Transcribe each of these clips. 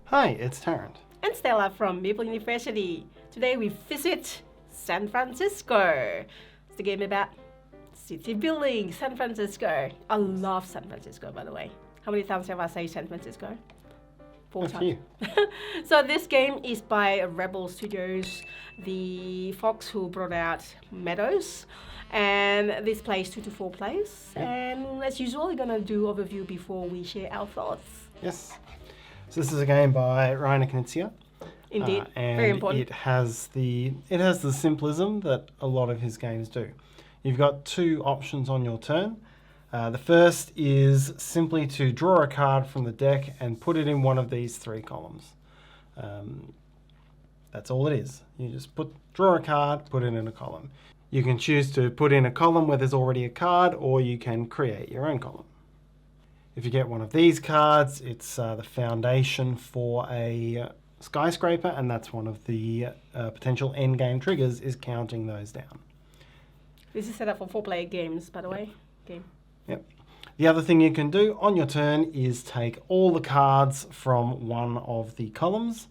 Hi, it's Tarrant. And Stella from Meeple University. Today we visit San Francisco. It's the game about city building, San Francisco. I love San Francisco, by the way. How many times have I said San Francisco? 4 times. So this game is by Rebel Studios, the folks who brought out Meadows. And this plays 2 to 4 players. Yep. And as usual, we're going to do overview before we share our thoughts. Yes. So this is a game by Reiner Knizia. Indeed, and very important. It has the simplism that a lot of his games do. You've got 2 options on your turn. The first is simply to draw a card from the deck and put it in one of these 3 columns. That's all it is. You just draw a card, put it in a column. You can choose to put in a column where there's already a card, or you can create your own column. If you get one of these cards, it's the foundation for a skyscraper, and that's one of the potential endgame triggers, is counting those down. This is set up for 4-player games, by the way. Yep. The other thing you can do on your turn is take all the cards from one of the columns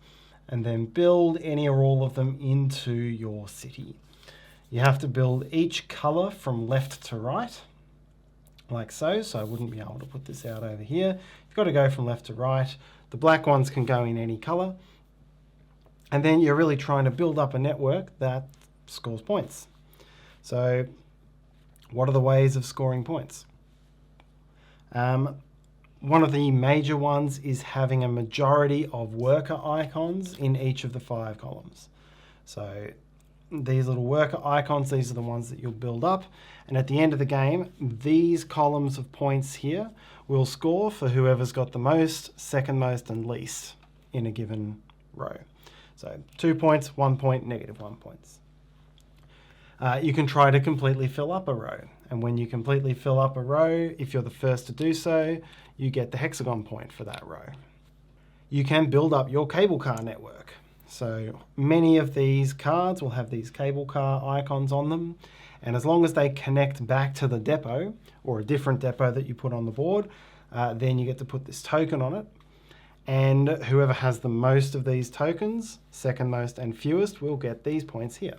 and then build any or all of them into your city. You have to build each colour from left to right, like so. So I wouldn't be able to put this out over here. You've got to go from left to right. The black ones can go in any colour. And then you're really trying to build up a network that scores points. So what are the ways of scoring points? One of the major ones is having a majority of worker icons in each of the 5 columns. So these little worker icons, these are the ones that you'll build up. And at the end of the game, these columns of points here will score for whoever's got the most, second most, and least in a given row. So 2 points, 1 point, -1 points. You can try to completely fill up a row. And when you completely fill up a row, if you're the first to do so, you get the hexagon point for that row. You can build up your cable car network. So many of these cards will have these cable car icons on them. And as long as they connect back to the depot, or a different depot that you put on the board, then you get to put this token on it. And whoever has the most of these tokens, second most and fewest, will get these points here.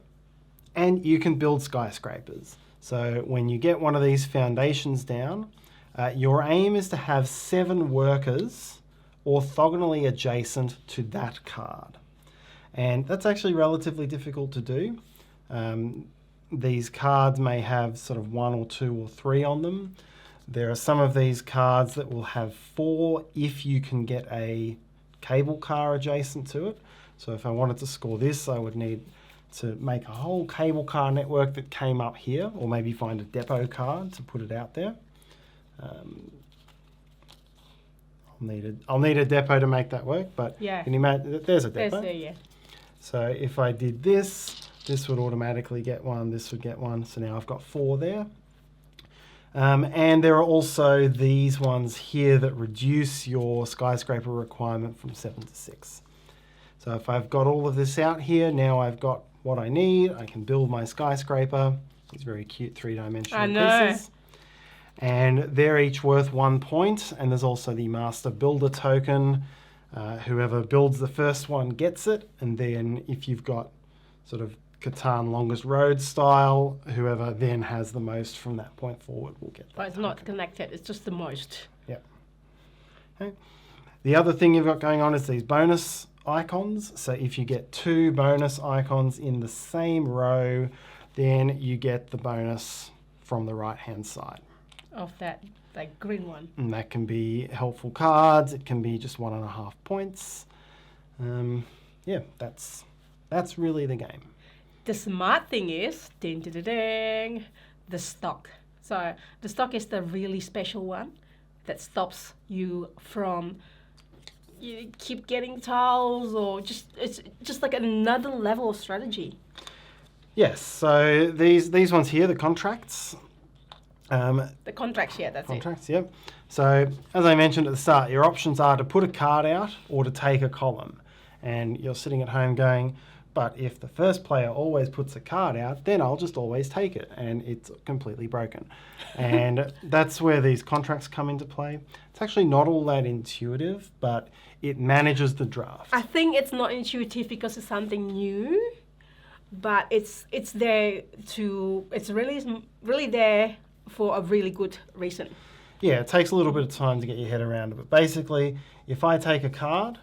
And you can build skyscrapers. So when you get one of these foundations down, your aim is to have 7 workers orthogonally adjacent to that card. And that's actually relatively difficult to do. These cards may have sort of 1 or 2 or 3 on them. There are some of these cards that will have 4 if you can get a cable car adjacent to it. So if I wanted to score this, I would need to make a whole cable car network that came up here, or maybe find a depot card to put it out there. I'll need a depot to make that work, but yeah. Can you imagine, there's a depot. Yeah. So if I did this would automatically get 1, this would get 1, so now I've got 4 there. And there are also these ones here that reduce your skyscraper requirement from 7 to 6. So if I've got all of this out here, now I've got what I need. I can build my skyscraper. These very cute 3-dimensional pieces. And they're each worth 1 point. And there's also the master builder token. Whoever builds the first one gets it. And then if you've got sort of Catan longest road style, whoever then has the most from that point forward will get that. But it's not connected, it's just the most. Yep. Okay. The other thing you've got going on is these bonus icons. So if you get 2 bonus icons in the same row, then you get the bonus from the right-hand side. Of that, like green one. And that can be helpful cards. It can be just 1.5 points. Yeah, that's really the game. The smart thing is, ding, ding, ding, ding, the stock. So the stock is the really special one that stops you from you keep getting tiles, or it's just like another level of strategy. Yes, so these ones here, the contracts. The contracts, yeah, that's contracts, yep. So as I mentioned at the start, your options are to put a card out or to take a column. And you're sitting at home going, But if the first player always puts a card out, then I'll just always take it, and it's completely broken. And that's where these contracts come into play. It's actually not all that intuitive, but it manages the draft. I think it's not intuitive because it's something new, but it's there to, it's really there for a really good reason. Yeah, it takes a little bit of time to get your head around it. But basically, if I take a card,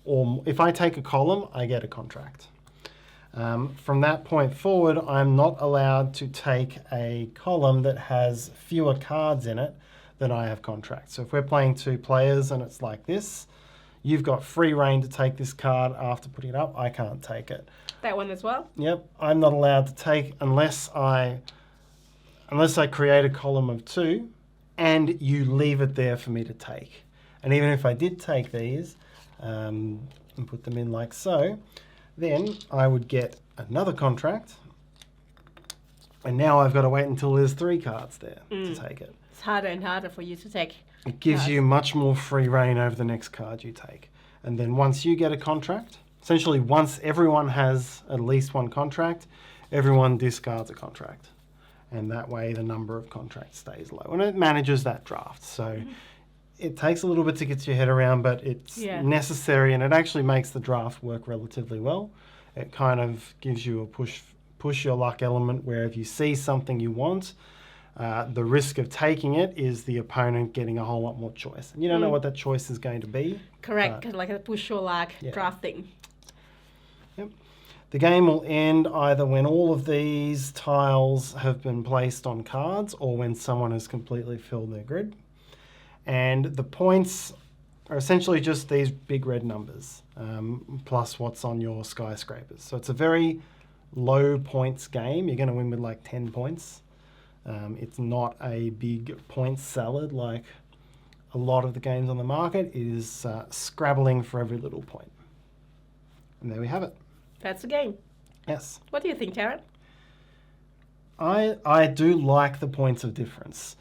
or if I take a column, I get a contract. From that point forward, I'm not allowed to take a column that has fewer cards in it than I have contracts. So if we're playing 2 players and it's like this, you've got free reign to take this card after putting it up. I can't take it. That one as well? Yep, I'm not allowed to take unless I create a column of 2 and you leave it there for me to take. And even if I did take these and put them in like so, then I would get another contract, and now I've got to wait until there's 3 cards there to take it. It's harder and harder for you to take. It gives you much more free reign over the next card you take. And then once you get a contract, essentially once everyone has at least one contract, everyone discards a contract. And that way the number of contracts stays low. And it manages that draft. So it takes a little bit to get your head around, but it's necessary, and it actually makes the draft work relatively well. It kind of gives you a push your luck element where if you see something you want, the risk of taking it is the opponent getting a whole lot more choice. And you don't know what that choice is going to be. Correct, like a push your luck drafting. Yep. The game will end either when all of these tiles have been placed on cards or when someone has completely filled their grid. And the points are essentially just these big red numbers, plus what's on your skyscrapers. So it's a very low points game. You're going to win with like 10 points. It's not a big points salad like a lot of the games on the market. It is scrabbling for every little point. And there we have it. That's the game. Yes. What do you think, Tarrant? I do like the points of difference.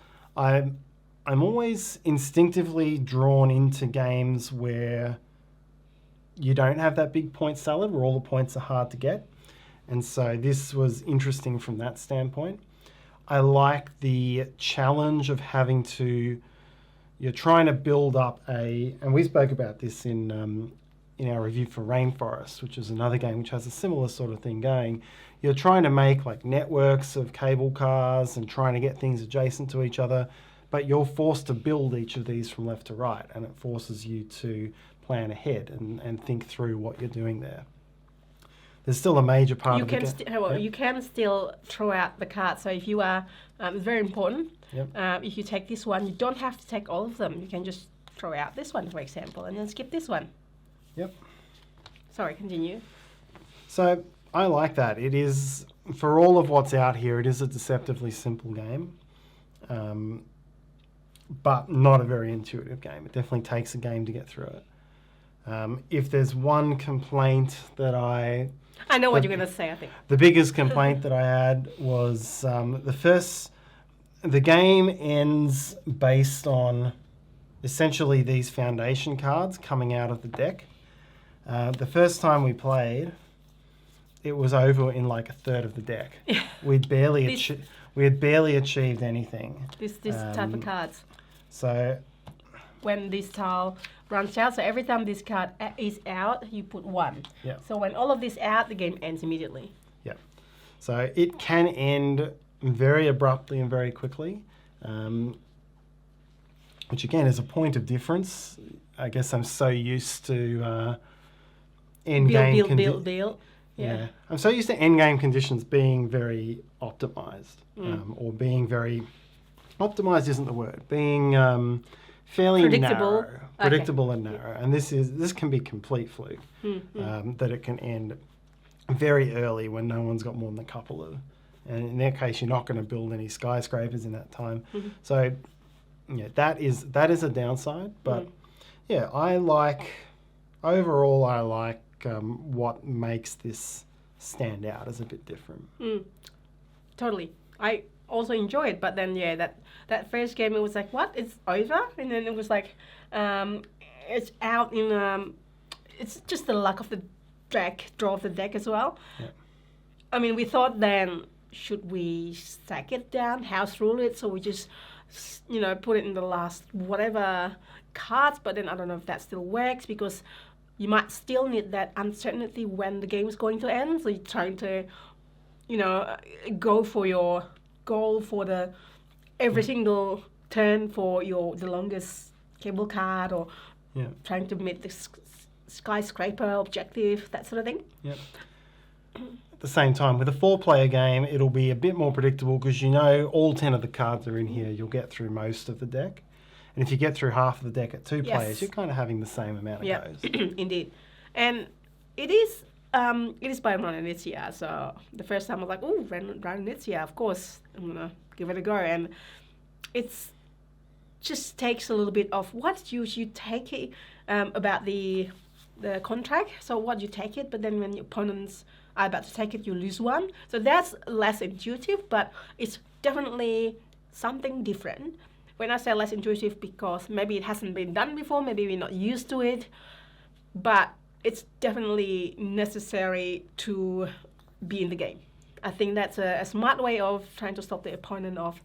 I'm always instinctively drawn into games where you don't have that big point salad, where all the points are hard to get. And so this was interesting from that standpoint. I like the challenge of having to, you're trying to build up and we spoke about this in our review for Rainforest, which is another game which has a similar sort of thing going. You're trying to make like networks of cable cars and trying to get things adjacent to each other, but you're forced to build each of these from left to right, and it forces you to plan ahead and think through what you're doing there. There's still a major part of the game. You can still throw out the cards. So if you are, it's very important. Yep. If you take this one, you don't have to take all of them. You can just throw out this one, for example, and then skip this one. Yep. Sorry, continue. So I like that. It is, for all of what's out here, it is a deceptively simple game, but not a very intuitive game. It definitely takes a game to get through it. If there's one complaint that I know what you're going to say, I think. The biggest complaint that I had was the game ends based on essentially these foundation cards coming out of the deck. The first time we played, it was over in like a third of the deck. We had barely achieved anything. This type of cards. So when this tile runs out, so every time this card is out, you put 1. Yeah. So when all of this out, the game ends immediately. Yeah. So it can end very abruptly and very quickly, which again is a point of difference. I guess I'm so used to end-game build. Yeah. I'm so used to end-game conditions being very optimized, or being very... Optimized isn't the word. Being fairly predictable. Narrow. Predictable and narrow. And this can be complete fluke, that it can end very early when no one's got more than a couple of... And in that case, you're not going to build any skyscrapers in that time. So, yeah, that is a downside. But, yeah, overall, I like what makes this stand out as a bit different. Totally. I also enjoy it, but then, yeah, that first game, it was like, what? It's over? And then it was like, it's out in... it's just the luck of the draw the deck as well. Yeah. I mean, we thought then, should we stack it down, house rule it, so we just, put it in the last whatever cards, but then I don't know if that still works because you might still need that uncertainty when the game is going to end, so you're trying to, go for your goal for the every single turn for the longest cable card or trying to meet the skyscraper objective, that sort of thing. Yep. At the same time, with a 4-player game, it'll be a bit more predictable because all 10 of the cards are in here. You'll get through most of the deck. And if you get through half of the deck at 2 players, you're kind of having the same amount of goes. Indeed. And it is by Reiner Knizia. So the first time I was like, oh, Reiner Knizia, of course, I'm going to give it a go. And it's just takes a little bit of what you take it about the contract. So what you take it, but then when your opponents are about to take it, you lose one. So that's less intuitive, but it's definitely something different. When I say less intuitive, because maybe it hasn't been done before, maybe we're not used to it, but it's definitely necessary to be in the game. I think that's a smart way of trying to stop the opponent of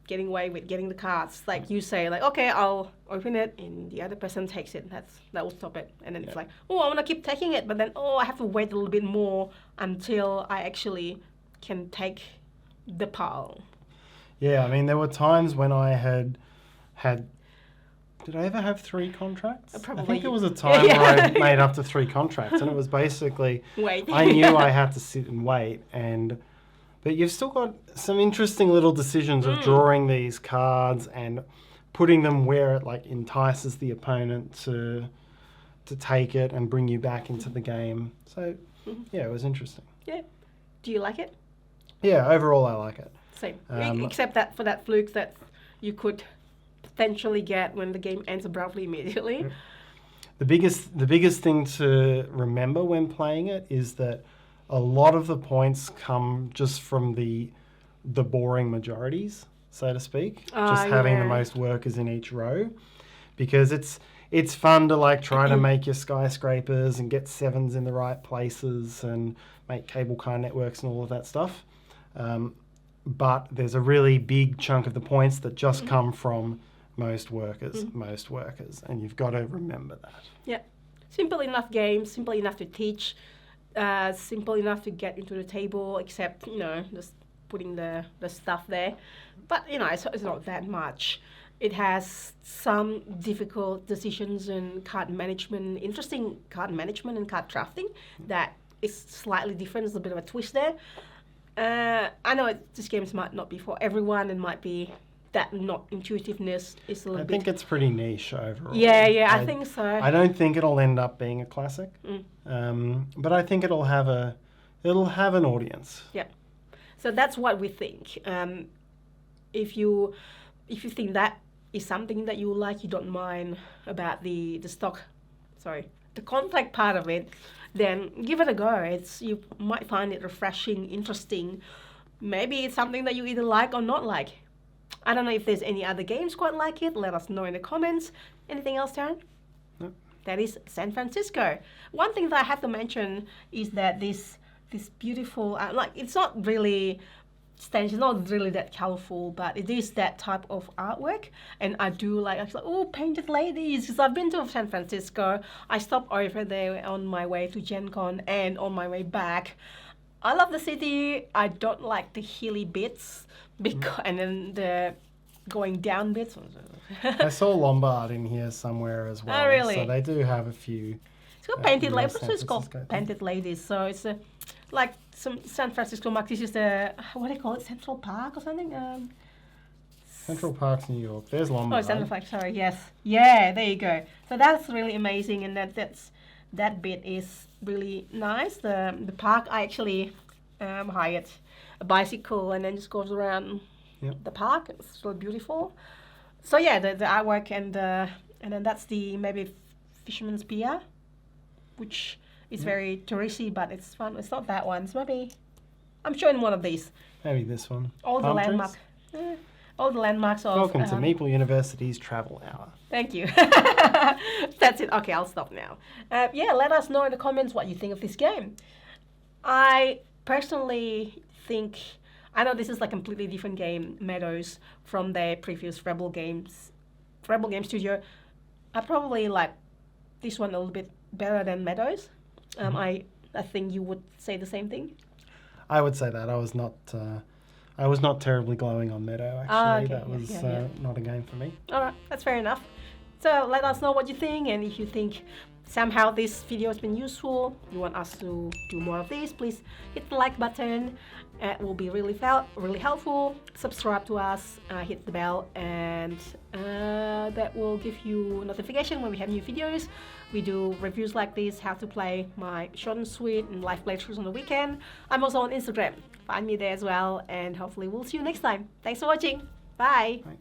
getting away with getting the cards. Like you say, like, okay, I'll open it, and the other person takes it. That will stop it. And then it's like, oh, I want to keep taking it, but then, I have to wait a little bit more until I actually can take the pile. Yeah, I mean, there were times when I had... Did I ever have 3 contracts? Probably. I think there was a time where I made up to 3 contracts, and it was basically... Wait. I knew I had to sit and wait, but you've still got some interesting little decisions of drawing these cards and putting them where it entices the opponent to take it and bring you back into the game. So, it was interesting. Yeah. Do you like it? Yeah, overall I like it. Same. Except that for that fluke that you could potentially get when the game ends abruptly immediately. The biggest thing to remember when playing it is that a lot of the points come just from the boring majorities, so to speak. Just having the most workers in each row, because it's fun to try to make your skyscrapers and get 7s in the right places and make cable car networks and all of that stuff. But there's a really big chunk of the points that just come from most workers, and you've got to remember that. Yeah. Simple enough game, simple enough to teach, simple enough to get into the table, except, just putting the stuff there. But, it's not that much. It has some difficult decisions and card management, interesting card management and card drafting that is slightly different. There's a bit of a twist there. I know this game might not be for everyone and might be that not intuitiveness is a little bit... I think it's pretty niche overall. Yeah, I think so. I don't think it'll end up being a classic, but I think it'll have an audience. Yeah, so that's what we think. If you think that is something that you like, you don't mind about the contract part of it, then give it a go. You might find it refreshing, interesting. Maybe it's something that you either like or not like. I don't know if there's any other games quite like it. Let us know in the comments. Anything else, Tarrant? No. That is San Fransisco. One thing that I have to mention is that this beautiful, it's not really stylish, it's not really that colorful, but it is that type of artwork. And I do painted ladies, because I've been to San Francisco. I stopped over there on my way to Gen Con and on my way back. I love the city. I don't like the hilly bits, and then the going down bits. I saw Lombard in here somewhere as well. Oh, really? So they do have a few. It's got painted ladies. It's called painted ladies. So it's like some San Francisco mark. This is what do you call it? Central Park or something? Central Park's New York. There's Lombard. Oh, Central Park. Sorry. Yes. Yeah. There you go. So that's really amazing, and that bit is really nice. The park, I actually hired a bicycle and then just goes around the park. It's really beautiful. So yeah, the artwork and then that's the maybe Fisherman's Pier, which is very touristy, but it's fun. It's not that one. It's maybe I'm showing one of these. Maybe this one. All the landmarks. all the landmarks of... Welcome to Meeple University's Travel Hour. Thank you. That's it. Okay, I'll stop now. Yeah, let us know in the comments what you think of this game. I personally think... I know this is like a completely different game, Meadows, from their previous Rebel Game Studio. I probably like this one a little bit better than Meadows. I think you would say the same thing. I would say that. I was not terribly glowing on Meadow, actually. Okay. That was not a game for me. Alright, that's fair enough. So let us know what you think, and if you think somehow this video has been useful, you want us to do more of these, please hit the like button. It will be really helpful. Subscribe to us, hit the bell, and that will give you notification when we have new videos. We do reviews like this, how to play, my short and sweet, and live playthroughs on the weekend. I'm also on Instagram. Find me there as well, and hopefully we'll see you next time. Thanks for watching. Bye. Right.